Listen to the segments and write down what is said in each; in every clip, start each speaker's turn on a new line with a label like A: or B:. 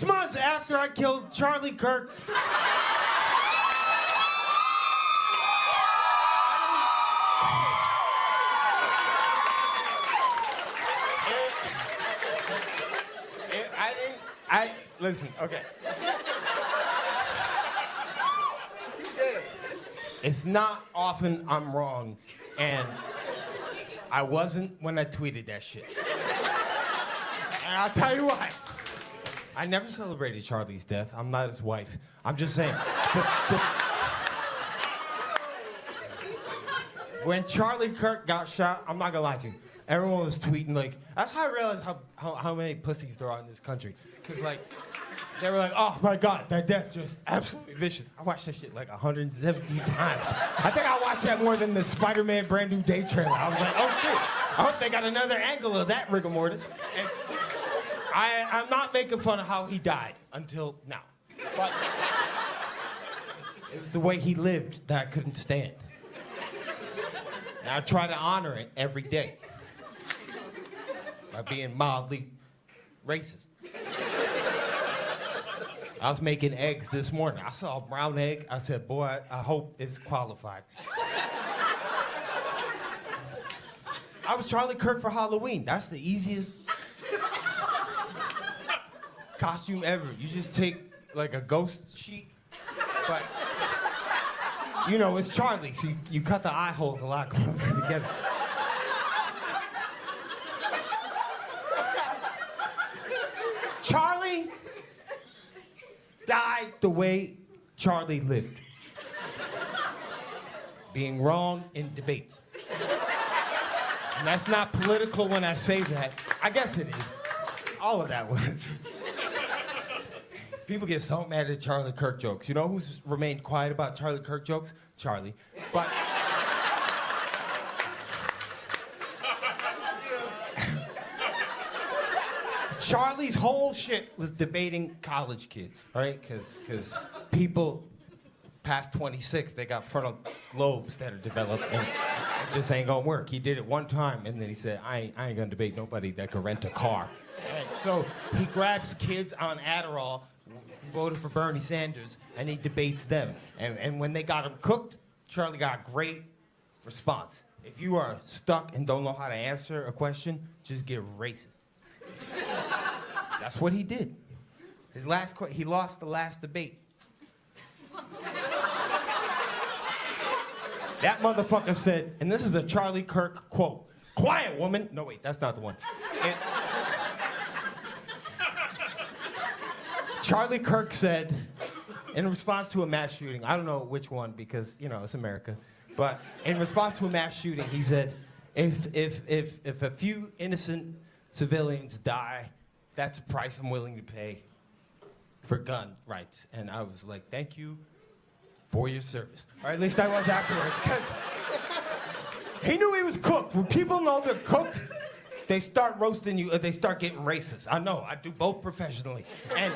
A: months after I killed Charlie Kirk. Listen, okay. It's not often I'm wrong, and I wasn't when I tweeted that shit. And I'll tell you why. I never celebrated Charlie's death. I'm not his wife. I'm just saying. When Charlie Kirk got shot, I'm not gonna lie to you, everyone was tweeting like, that's how I realized how many pussies there are in this country. Cause like, they were like, oh my God, that death just absolutely vicious. I watched that shit like 170 times. I think I watched that more than the Spider-Man Brand New Day trailer. I was like, oh shit, I hope they got another angle of that rigor mortis. And I'm not making fun of how he died until now. But it was the way he lived that I couldn't stand. And I try to honor it every day by being mildly racist. I was making eggs this morning. I saw a brown egg. I said, boy, I hope it's qualified. I was Charlie Kirk for Halloween. That's the easiest costume ever. You just take like a ghost sheet, but you know, it's Charlie, so you cut the eye holes a lot closer together. Charlie died the way Charlie lived. Being wrong in debates. And that's not political when I say that. I guess it is. All of that was. People get so mad at Charlie Kirk jokes. You know who's remained quiet about Charlie Kirk jokes? Charlie. But Charlie's whole shit was debating college kids, right? Because people past 26, they got frontal lobes that are developed, and it just ain't gonna work. He did it one time, and then he said, I ain't gonna debate nobody that could rent a car. And so he grabs kids on Adderall, voted for Bernie Sanders, and he debates them. And when they got him cooked, Charlie got a great response. If you are stuck and don't know how to answer a question, just get racist. That's what he did. He lost the last debate. That motherfucker said, and this is a Charlie Kirk quote, "Quiet, woman." No, wait, that's not the one. Charlie Kirk said, in response to a mass shooting, I don't know which one because, you know, it's America, but in response to a mass shooting, he said, if a few innocent civilians die, that's a price I'm willing to pay for gun rights. And I was like, thank you for your service. Or at least I was afterwards, because he knew he was cooked. When people know they're cooked, they start roasting you, or they start getting racist. I know, I do both professionally. And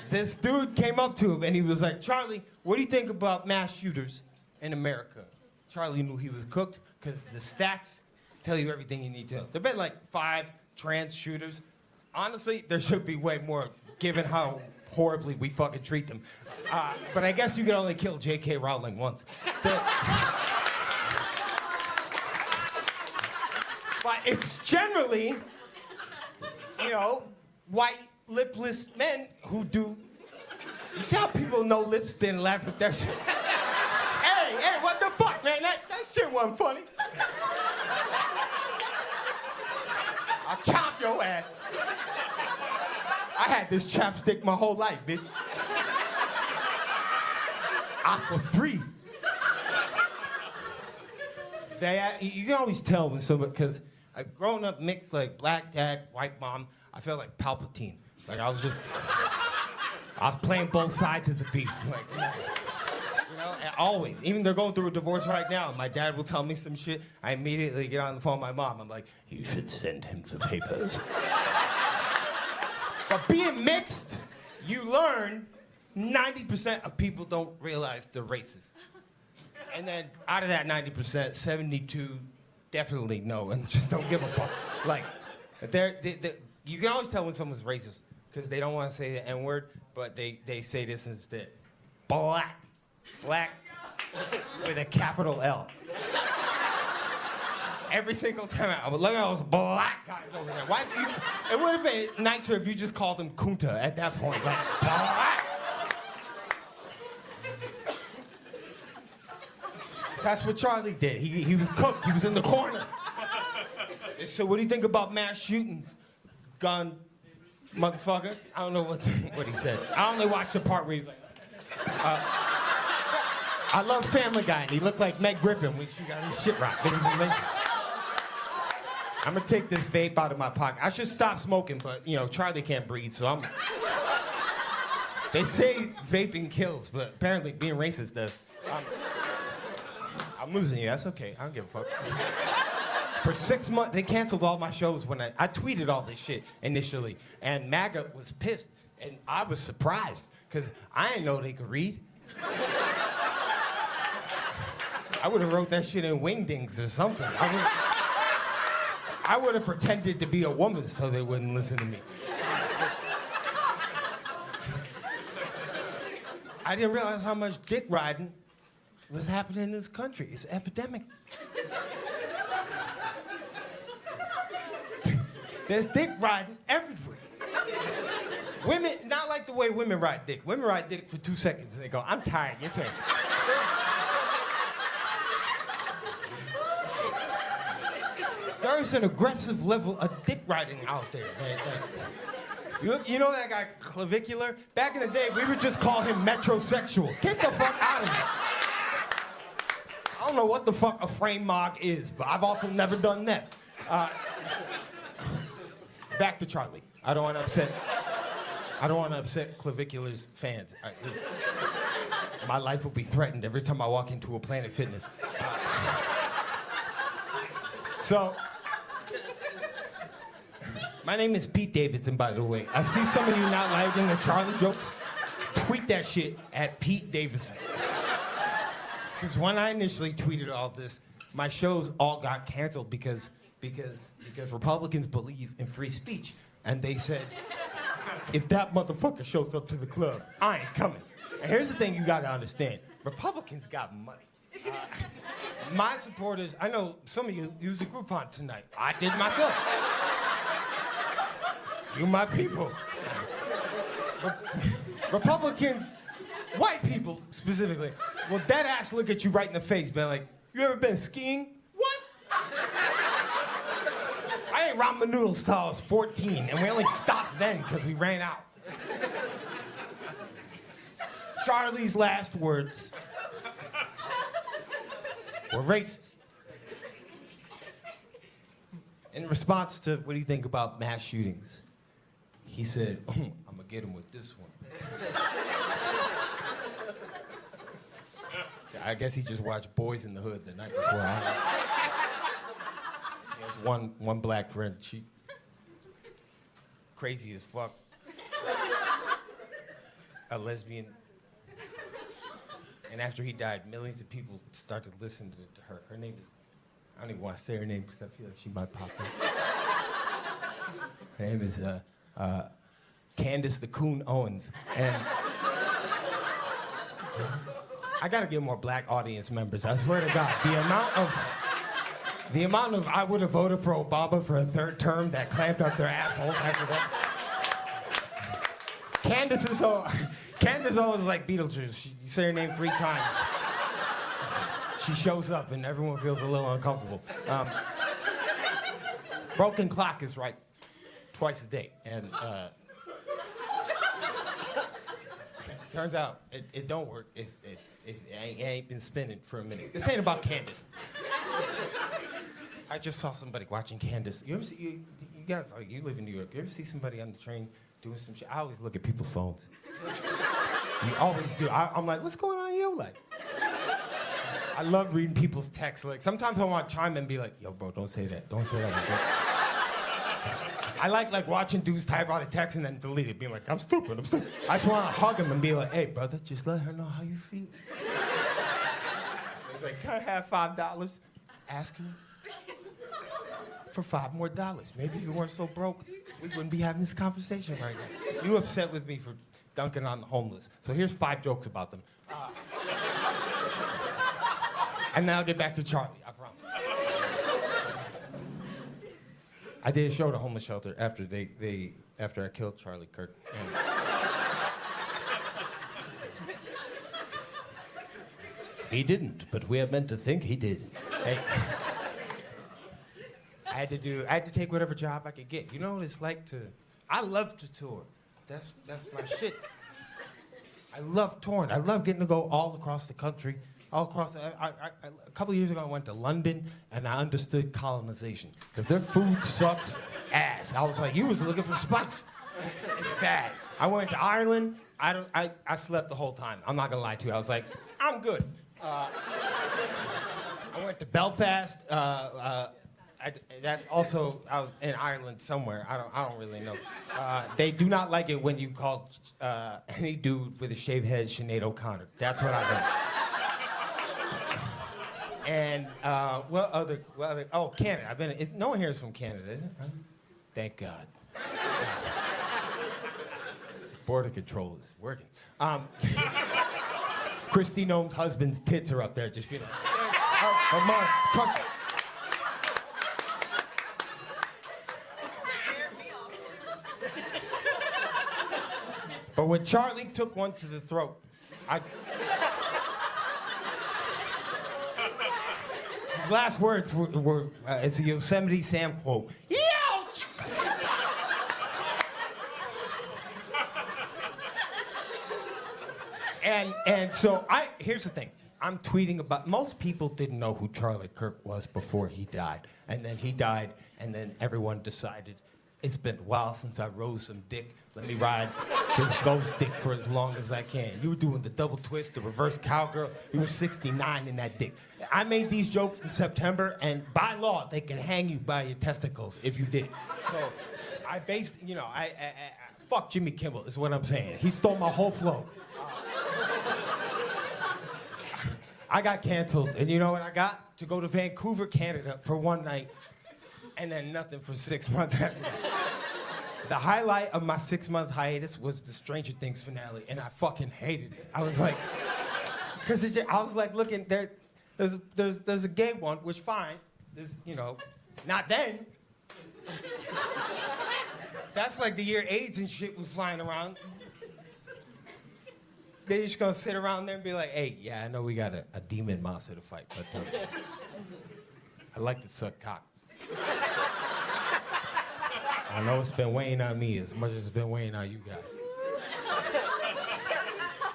A: this dude came up to him and he was like, Charlie, what do you think about mass shooters in America? Charlie knew he was cooked because the stats tell you everything you need to know. There have been like 5 trans shooters. Honestly, there should be way more, given how horribly we fucking treat them. But I guess you can only kill J.K. Rowling once. But it's generally, you know, white lipless men who do. You see how people know lips didn't laugh at that shit? Hey, what the fuck, man? That shit wasn't funny. I'll chop your ass. I had this chapstick my whole life, bitch. Aqua 3. You can always tell when somebody, because growing up mixed, like black dad, white mom, I felt like Palpatine. Like I was playing both sides of the beef. Like, you know, and always. Even they're going through a divorce right now. My dad will tell me some shit. I immediately get on the phone with my mom. I'm like, you should send him the papers. But being mixed, you learn 90% of people don't realize they're racist. And then out of that 90%, 72 definitely know and just don't give a fuck. Like, you can always tell when someone's racist because they don't want to say the N-word, but they say this instead. Black. Black with a capital L. Every single time I would look at those black guys over there. Why? It would have been nicer if you just called them Kunta at that point. Like, black. That's what Charlie did. He was cooked. He was in the corner. So what do you think about mass shootings? Gun, motherfucker. I don't know what he said. I only watched the part where he's like, I love Family Guy, and he looked like Meg Griffin when she got his shit rocked. I'm gonna take this vape out of my pocket. I should stop smoking, but you know, Charlie can't breathe, so I'm. They say vaping kills, but apparently being racist does. I'm losing you. That's okay. I don't give a fuck. For 6 months, they canceled all my shows when I tweeted all this shit initially, and MAGA was pissed, and I was surprised because I didn't know they could read. I would have wrote that shit in Wingdings or something. I would have pretended to be a woman so they wouldn't listen to me. I didn't realize how much dick riding was happening in this country. It's an epidemic. There's dick riding everywhere. Women, not like the way women ride dick. Women ride dick for 2 seconds and they go, I'm tired, your turn. There's an aggressive level of dick riding out there, man. You know that guy Clavicular? Back in the day, we would just call him metrosexual. Get the fuck out of here. I don't know what the fuck a frame mog is, but I've also never done meth. Back to Charlie. I don't want to upset Clavicular's fans. My life will be threatened every time I walk into a Planet Fitness. So, my name is Pete Davidson, by the way. I see some of you not liking the Charlie jokes. Tweet that shit at Pete Davidson. Because when I initially tweeted all this, my shows all got canceled because Republicans believe in free speech. And they said, if that motherfucker shows up to the club, I ain't coming. And here's the thing you gotta understand. Republicans got money. My supporters, I know some of you use a Groupon tonight. I did myself. You my people. Republicans, white people specifically, will dead ass look at you right in the face, man, like, you ever been skiing? What? I ate ramen noodles till I was 14, and we only stopped then because we ran out. Charlie's last words were racist. In response to, what do you think about mass shootings? He said, I'm gonna get him with this one. I guess he just watched Boys in the Hood the night before. He has one black friend. She crazy as fuck. A lesbian. And after he died, millions of people started listening to her. Her name is, I don't even want to say her name because I feel like she might pop up. Her name is Candace the Coon Owens. And I gotta get more black audience members, I swear to God. The amount of I would have voted for Obama for a third term that clamped up their assholes after that. Candace always like Beetlejuice. You say her name 3 times. She shows up and everyone feels a little uncomfortable. Broken clock is right twice a day. And turns out it don't work if it ain't been spinning for a minute. This ain't about Candace. I just saw somebody watching Candace. You ever see, you guys, like, you live in New York. You ever see somebody on the train doing some shit? I always look at people's phones. You always do. I'm like, what's going on in your life? I love reading people's texts. Like, sometimes I want to chime in and be like, yo, bro, don't say that. Don't say that. I like watching dudes type out a text and then delete it, being like, I'm stupid. I just want to hug him and be like, hey, brother, just let her know how you feel. He's like, can I have $5? Ask her for $5 more. Maybe if you weren't so broke, we wouldn't be having this conversation right now. You upset with me for dunking on the homeless. So here's 5 jokes about them. And then I'll get back to Charlie, I promise. I did a show at a homeless shelter after after I killed Charlie Kirk. And he didn't, but we are meant to think he did. Hey. I had to take whatever job I could get. You know what it's like I love to tour. That's my shit. I love touring. I love getting to go all across the country, all across. A couple of years ago, I went to London and I understood colonization because their food sucks ass. I was like, you was looking for spice. It's bad. I went to Ireland. I slept the whole time. I'm not gonna lie to you. I was like, I'm good. I went to Belfast. That's also, I was in Ireland somewhere. I don't really know. They do not like it when you call any dude with a shaved head Sinead O'Connor. That's what I heard. And what other? Oh, Canada. No one here is from Canada, is it? Thank God. Border control is working. Christy Noam's husband's tits are up there, just being like, country. But when Charlie took one to the throat, his last words were it's a Yosemite Sam quote. Ouch! And so here's the thing. I'm tweeting about, most people didn't know who Charlie Kirk was before he died. And then he died, and then everyone decided, it's been a while since I rode some dick. Let me ride his ghost dick for as long as I can. You were doing the double twist, the reverse cowgirl. You were 69 in that dick. I made these jokes in September, and by law, they can hang you by your testicles if you did. So I based, fuck Jimmy Kimmel is what I'm saying. He stole my whole flow. I got canceled, and you know what I got? To go to Vancouver, Canada for one night, and then nothing for 6 months after that. The highlight of my 6-month hiatus was the Stranger Things finale, and I fucking hated it. I was like, because I was like looking there. There's a gay one, which fine. There's not then. That's like the year AIDS and shit was flying around. They just gonna sit around there and be like, hey, yeah, I know we got a demon monster to fight, but I like to suck cock. I know it's been weighing on me as much as it's been weighing on you guys.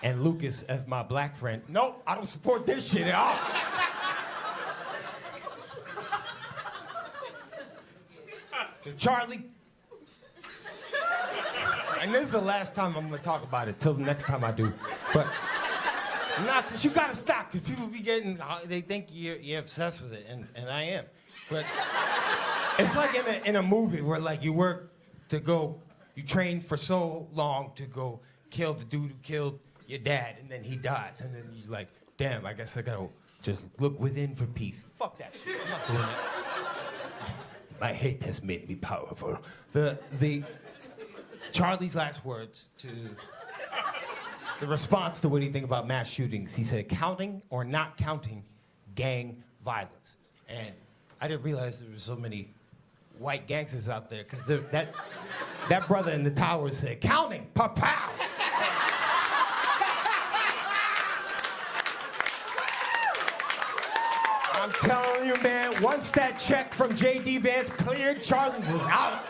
A: And Lucas, as my black friend, nope, I don't support this shit at all. So Charlie, and this is the last time I'm gonna talk about it, till the next time I do. But you gotta stop, because people be getting, they think you're obsessed with it, and I am. But it's like in a movie where like you train for so long to go kill the dude who killed your dad, and then he dies, and then you're like, damn, I guess I gotta just look within for peace. Fuck that shit, I'm not doing that. My hate has made me powerful. Charlie's last words to the response to what do you think about mass shootings, he said, counting or not counting gang violence. And I didn't realize there were so many white gangsters out there, because that brother in the tower said, counting, pa-pow. I'm telling you, man, once that check from J.D. Vance cleared, Charlie was out.